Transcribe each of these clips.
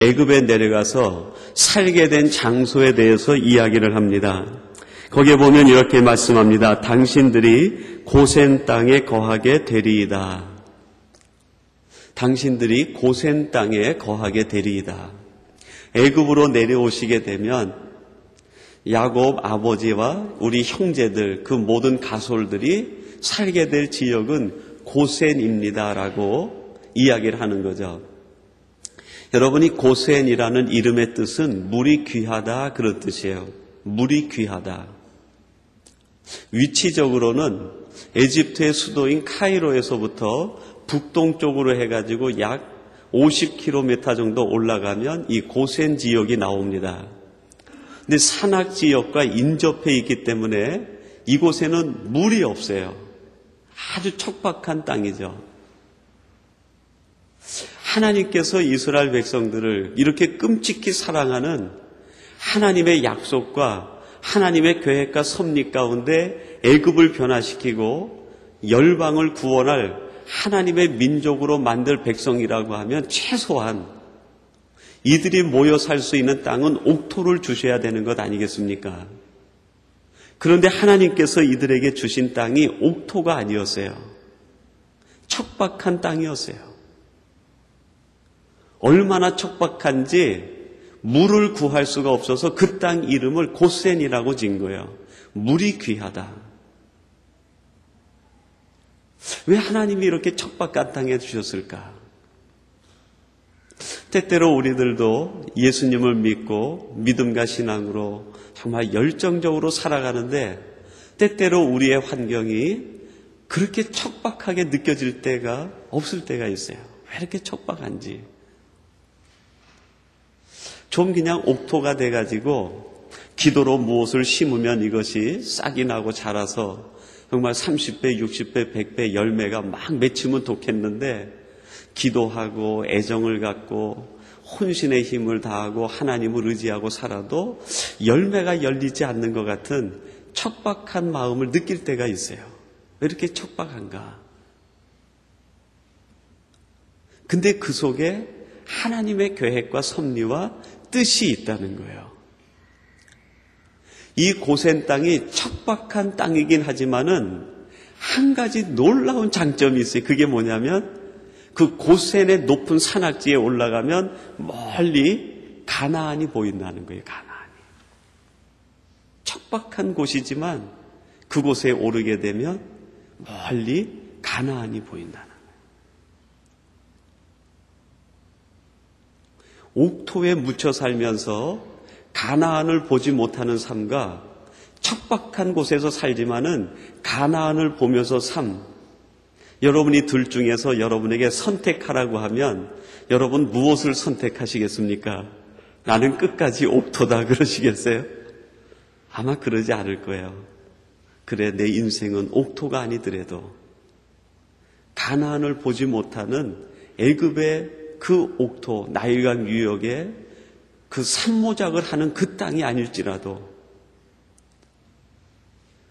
애굽에 내려가서 살게 된 장소에 대해서 이야기를 합니다. 거기에 보면 이렇게 말씀합니다. 당신들이 고센 땅에 거하게 되리이다. 당신들이 고센 땅에 거하게 되리이다. 애굽으로 내려오시게 되면 야곱 아버지와 우리 형제들, 그 모든 가솔들이 살게 될 지역은 고센입니다라고 이야기를 하는 거죠. 여러분이 고센이라는 이름의 뜻은 물이 귀하다 그런 뜻이에요. 물이 귀하다. 위치적으로는 에집트의 수도인 카이로에서부터 북동쪽으로 해가지고 약 50km 정도 올라가면 이 고센 지역이 나옵니다. 근데 산악 지역과 인접해 있기 때문에 이곳에는 물이 없어요. 아주 척박한 땅이죠. 하나님께서 이스라엘 백성들을 이렇게 끔찍히 사랑하는 하나님의 약속과 하나님의 계획과 섭리 가운데 애굽을 변화시키고 열방을 구원할 하나님의 민족으로 만들 백성이라고 하면 최소한 이들이 모여 살 수 있는 땅은 옥토를 주셔야 되는 것 아니겠습니까? 그런데 하나님께서 이들에게 주신 땅이 옥토가 아니었어요. 척박한 땅이었어요. 얼마나 척박한지 물을 구할 수가 없어서 그 땅 이름을 고센이라고 지은 거예요. 물이 귀하다. 왜 하나님이 이렇게 척박한 땅에 주셨을까? 때때로 우리들도 예수님을 믿고 믿음과 신앙으로 정말 열정적으로 살아가는데 때때로 우리의 환경이 그렇게 척박하게 느껴질 때가 없을 때가 있어요. 왜 이렇게 척박한지. 좀 그냥 옥토가 돼가지고 기도로 무엇을 심으면 이것이 싹이 나고 자라서 정말 30배, 60배, 100배 열매가 막 맺히면 좋겠는데 기도하고 애정을 갖고 혼신의 힘을 다하고 하나님을 의지하고 살아도 열매가 열리지 않는 것 같은 척박한 마음을 느낄 때가 있어요. 왜 이렇게 척박한가? 근데 그 속에 하나님의 계획과 섭리와 뜻이 있다는 거예요. 이 고센 땅이 척박한 땅이긴 하지만은 한 가지 놀라운 장점이 있어요. 그게 뭐냐면 그 고센의 높은 산악지에 올라가면 멀리 가나안이 보인다는 거예요. 가나안이. 척박한 곳이지만 그곳에 오르게 되면 멀리 가나안이 보인다는 거예요. 옥토에 묻혀 살면서 가나안을 보지 못하는 삶과 척박한 곳에서 살지만은 가나안을 보면서 삶, 여러분이 둘 중에서 여러분에게 선택하라고 하면 여러분 무엇을 선택하시겠습니까? 나는 끝까지 옥토다 그러시겠어요? 아마 그러지 않을 거예요. 그래, 내 인생은 옥토가 아니더라도 가나안을 보지 못하는 애굽의 그 옥토, 나일강 유역에 그 산모작을 하는 그 땅이 아닐지라도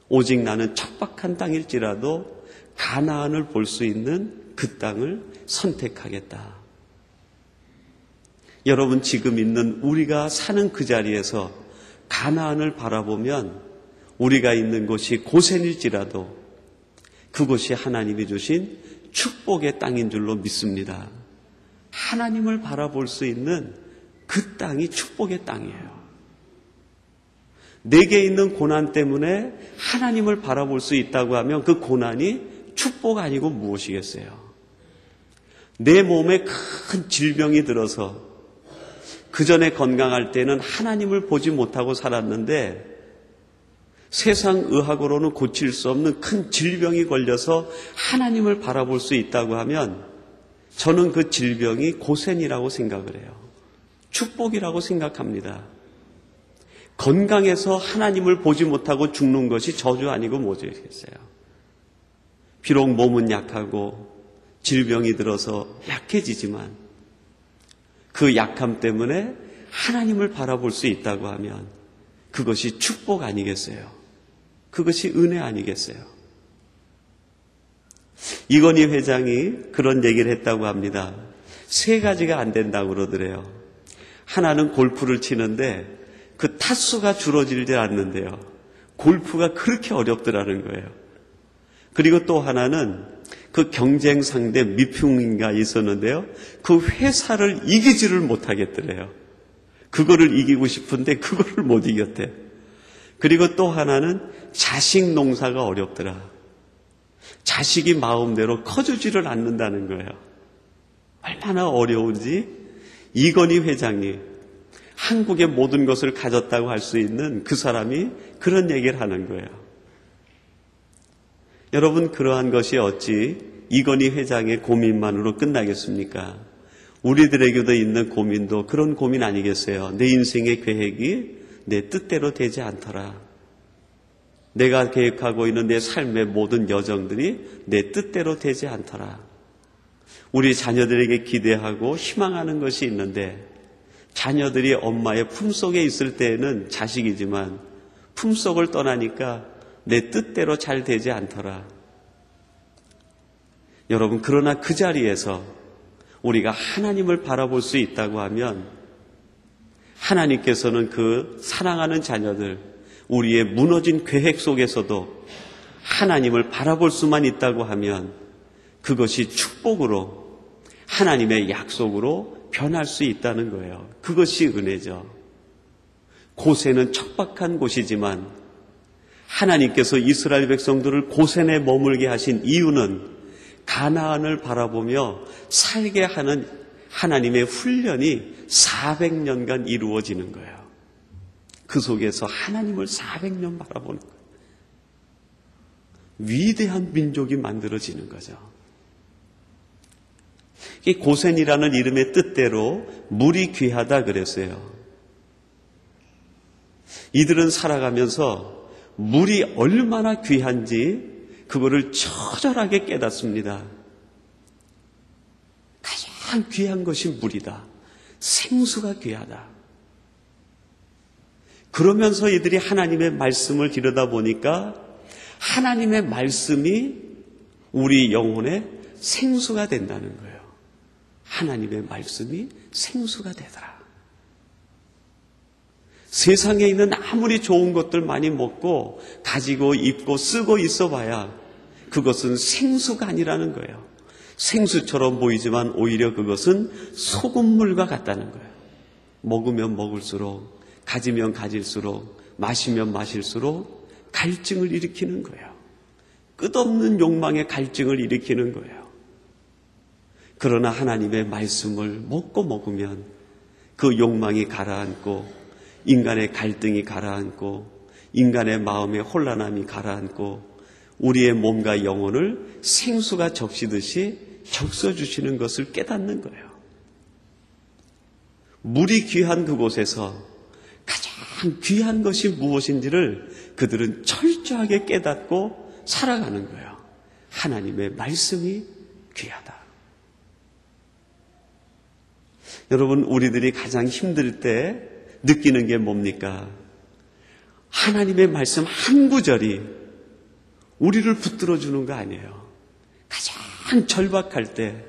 오직 나는 척박한 땅일지라도 가나안을 볼 수 있는 그 땅을 선택하겠다. 여러분 지금 있는 우리가 사는 그 자리에서 가나안을 바라보면 우리가 있는 곳이 고센일지라도 그곳이 하나님이 주신 축복의 땅인 줄로 믿습니다. 하나님을 바라볼 수 있는 그 땅이 축복의 땅이에요. 내게 있는 고난 때문에 하나님을 바라볼 수 있다고 하면 그 고난이 축복 아니고 무엇이겠어요? 내 몸에 큰 질병이 들어서 그 전에 건강할 때는 하나님을 보지 못하고 살았는데 세상 의학으로는 고칠 수 없는 큰 질병이 걸려서 하나님을 바라볼 수 있다고 하면 저는 그 질병이 고센이라고 생각을 해요. 축복이라고 생각합니다. 건강해서 하나님을 보지 못하고 죽는 것이 저주 아니고 뭐겠어요? 비록 몸은 약하고 질병이 들어서 약해지지만 그 약함 때문에 하나님을 바라볼 수 있다고 하면 그것이 축복 아니겠어요? 그것이 은혜 아니겠어요? 이건희 회장이 그런 얘기를 했다고 합니다. 세 가지가 안 된다고 그러더래요. 하나는 골프를 치는데 그 타수가 줄어들지 않는데요. 골프가 그렇게 어렵더라는 거예요. 그리고 또 하나는 그 경쟁 상대 미풍인가 있었는데요. 그 회사를 이기지를 못하겠더래요. 그거를 이기고 싶은데 그거를 못 이겼대. 그리고 또 하나는 자식 농사가 어렵더라. 자식이 마음대로 커주지를 않는다는 거예요. 얼마나 어려운지 이건희 회장이 한국의 모든 것을 가졌다고 할 수 있는 그 사람이 그런 얘기를 하는 거예요. 여러분, 그러한 것이 어찌 이건희 회장의 고민만으로 끝나겠습니까? 우리들에게도 있는 고민도 그런 고민 아니겠어요? 내 인생의 계획이 내 뜻대로 되지 않더라. 내가 계획하고 있는 내 삶의 모든 여정들이 내 뜻대로 되지 않더라. 우리 자녀들에게 기대하고 희망하는 것이 있는데 자녀들이 엄마의 품속에 있을 때에는 자식이지만 품속을 떠나니까 내 뜻대로 잘 되지 않더라. 여러분, 그러나 그 자리에서 우리가 하나님을 바라볼 수 있다고 하면 하나님께서는 그 사랑하는 자녀들, 우리의 무너진 계획 속에서도 하나님을 바라볼 수만 있다고 하면 그것이 축복으로 하나님의 약속으로 변할 수 있다는 거예요. 그것이 은혜죠. 고센은 척박한 곳이지만 하나님께서 이스라엘 백성들을 고센에 머물게 하신 이유는 가나안을 바라보며 살게 하는 하나님의 훈련이 400년간 이루어지는 거예요. 그 속에서 하나님을 400년 바라보는 거예요. 위대한 민족이 만들어지는 거죠. 이 고센이라는 이름의 뜻대로 물이 귀하다 그랬어요. 이들은 살아가면서 물이 얼마나 귀한지 그거를 처절하게 깨닫습니다. 가장 귀한 것이 물이다. 생수가 귀하다. 그러면서 이들이 하나님의 말씀을 들여다보니까 하나님의 말씀이 우리 영혼의 생수가 된다는 거예요. 하나님의 말씀이 생수가 되더라. 세상에 있는 아무리 좋은 것들 많이 먹고 가지고 입고 쓰고 있어 봐야 그것은 생수가 아니라는 거예요. 생수처럼 보이지만 오히려 그것은 소금물과 같다는 거예요. 먹으면 먹을수록, 가지면 가질수록, 마시면 마실수록 갈증을 일으키는 거예요. 끝없는 욕망의 갈증을 일으키는 거예요. 그러나 하나님의 말씀을 먹고 먹으면 그 욕망이 가라앉고 인간의 갈등이 가라앉고 인간의 마음의 혼란함이 가라앉고 우리의 몸과 영혼을 생수가 적시듯이 적셔주시는 것을 깨닫는 거예요. 물이 귀한 그곳에서 가장 귀한 것이 무엇인지를 그들은 철저하게 깨닫고 살아가는 거예요. 하나님의 말씀이 귀하다. 여러분, 우리들이 가장 힘들 때 느끼는 게 뭡니까? 하나님의 말씀 한 구절이 우리를 붙들어주는 거 아니에요. 가장 절박할 때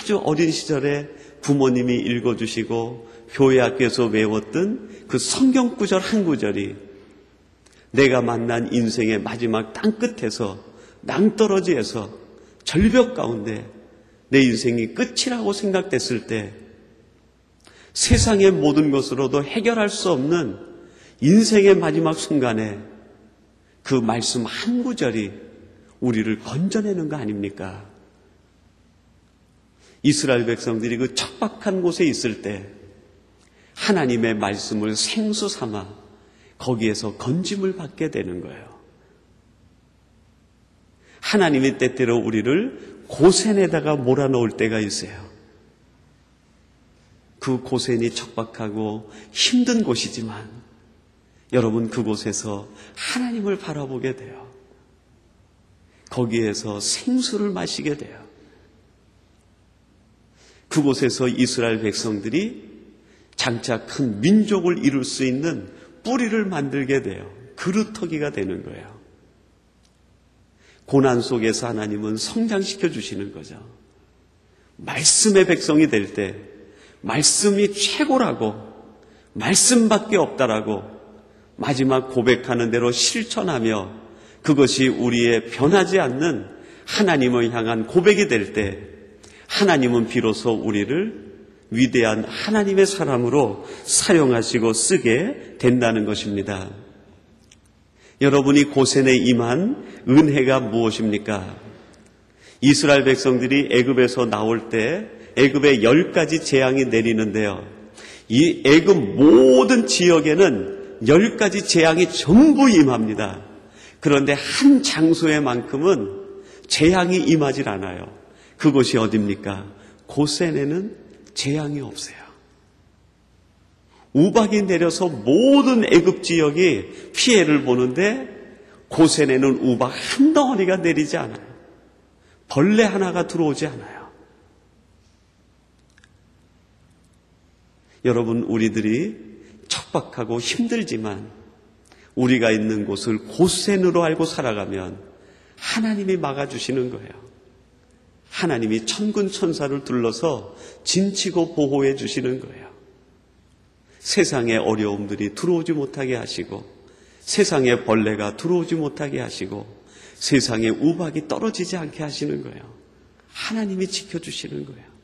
아주 어린 시절에 부모님이 읽어주시고 교회 학교에서 외웠던 그 성경 구절 한 구절이 내가 만난 인생의 마지막 땅끝에서 낭떠러지에서 절벽 가운데 내 인생이 끝이라고 생각됐을 때 세상의 모든 것으로도 해결할 수 없는 인생의 마지막 순간에 그 말씀 한 구절이 우리를 건져내는 거 아닙니까? 이스라엘 백성들이 그 척박한 곳에 있을 때 하나님의 말씀을 생수 삼아 거기에서 건짐을 받게 되는 거예요. 하나님이 때때로 우리를 고센에다가 몰아넣을 때가 있어요. 그 고센이 척박하고 힘든 곳이지만 여러분, 그곳에서 하나님을 바라보게 돼요. 거기에서 생수를 마시게 돼요. 그곳에서 이스라엘 백성들이 장차 큰 민족을 이룰 수 있는 뿌리를 만들게 돼요. 그루터기가 되는 거예요. 고난 속에서 하나님은 성장시켜 주시는 거죠. 말씀의 백성이 될 때, 말씀이 최고라고, 말씀밖에 없다라고 마지막 고백하는 대로 실천하며 그것이 우리의 변하지 않는 하나님을 향한 고백이 될 때 하나님은 비로소 우리를 위대한 하나님의 사람으로 사용하시고 쓰게 된다는 것입니다. 여러분이 고센에 임한 은혜가 무엇입니까? 이스라엘 백성들이 애굽에서 나올 때 애굽에 10가지 재앙이 내리는데요. 이 애굽 모든 지역에는 10가지 재앙이 전부 임합니다. 그런데 한 장소에만큼은 재앙이 임하질 않아요. 그곳이 어디입니까? 고센에는 재앙이 없어요. 우박이 내려서 모든 애굽 지역이 피해를 보는데 고센에는 우박 한 덩어리가 내리지 않아요. 벌레 하나가 들어오지 않아요. 여러분, 우리들이 척박하고 힘들지만 우리가 있는 곳을 고센으로 알고 살아가면 하나님이 막아주시는 거예요. 하나님이 천군 천사를 둘러서 진치고 보호해 주시는 거예요. 세상의 어려움들이 들어오지 못하게 하시고, 세상의 벌레가 들어오지 못하게 하시고, 세상의 우박이 떨어지지 않게 하시는 거예요. 하나님이 지켜주시는 거예요.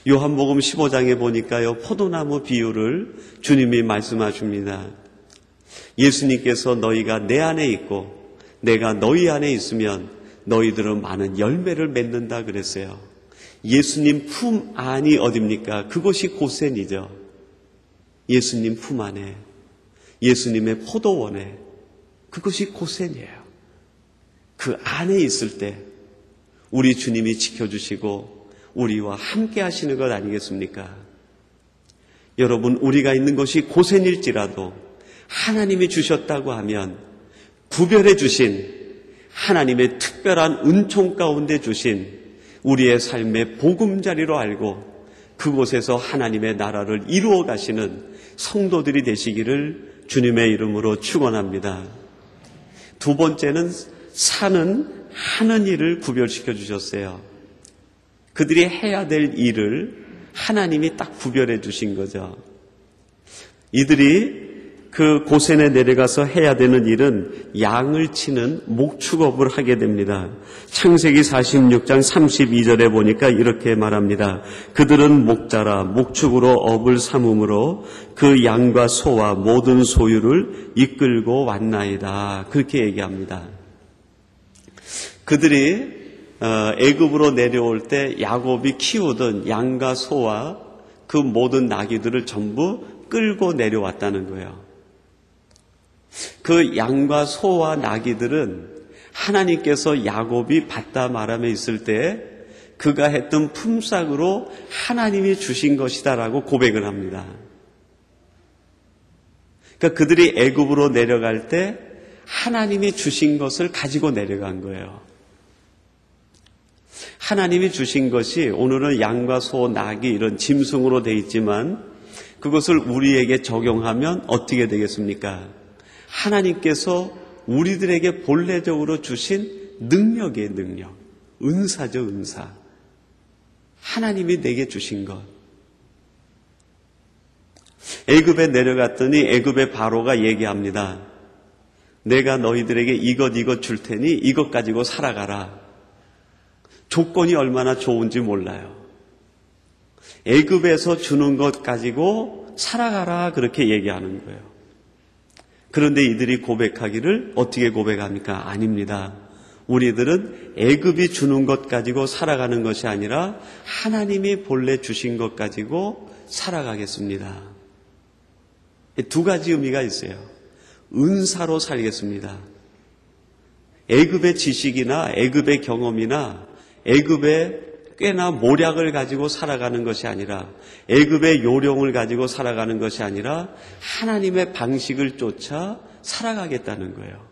요한복음 15장에 보니까요, 포도나무 비유를 주님이 말씀하십니다. 예수님께서 너희가 내 안에 있고 내가 너희 안에 있으면 너희들은 많은 열매를 맺는다 그랬어요. 예수님 품 안이 어딥니까? 그곳이 고센이죠. 예수님 품 안에, 예수님의 포도원에, 그것이 고센이에요. 그 안에 있을 때 우리 주님이 지켜주시고 우리와 함께 하시는 것 아니겠습니까? 여러분, 우리가 있는 것이 고센일지라도 하나님이 주셨다고 하면 구별해 주신 하나님의 특별한 은총 가운데 주신 우리의 삶의 보금자리로 알고 그곳에서 하나님의 나라를 이루어 가시는 성도들이 되시기를 주님의 이름으로 축원합니다. 두 번째는 사는 하는 일을 구별시켜 주셨어요. 그들이 해야 될 일을 하나님이 딱 구별해 주신 거죠. 이들이 그 고센에 내려가서 해야 되는 일은 양을 치는 목축업을 하게 됩니다. 창세기 46장 32절에 보니까 이렇게 말합니다. 그들은 목자라 목축으로 업을 삼음으로 그 양과 소와 모든 소유를 이끌고 왔나이다. 그렇게 얘기합니다. 그들이 애굽으로 내려올 때 야곱이 키우던 양과 소와 그 모든 나귀들을 전부 끌고 내려왔다는 거예요. 그 양과 소와 나귀들은 하나님께서 야곱이 밧다 마람에 있을 때 그가 했던 품삯으로 하나님이 주신 것이다라고 고백을 합니다. 그러니까 그들이 애굽으로 내려갈 때 하나님이 주신 것을 가지고 내려간 거예요. 하나님이 주신 것이 오늘은 양과 소, 나귀 이런 짐승으로 되어 있지만 그것을 우리에게 적용하면 어떻게 되겠습니까? 하나님께서 우리들에게 본래적으로 주신 능력의 능력, 은사죠, 은사. 하나님이 내게 주신 것. 애굽에 내려갔더니 애굽의 바로가 얘기합니다. 내가 너희들에게 이것 줄 테니 이것 가지고 살아가라. 조건이 얼마나 좋은지 몰라요. 애굽에서 주는 것 가지고 살아가라 그렇게 얘기하는 거예요. 그런데 이들이 고백하기를 어떻게 고백합니까? 아닙니다. 우리들은 애굽이 주는 것 가지고 살아가는 것이 아니라 하나님이 본래 주신 것 가지고 살아가겠습니다. 두 가지 의미가 있어요. 은사로 살겠습니다. 애굽의 지식이나 애굽의 경험이나 애굽의 꽤나 모략을 가지고 살아가는 것이 아니라 애굽의 요령을 가지고 살아가는 것이 아니라 하나님의 방식을 쫓아 살아가겠다는 거예요.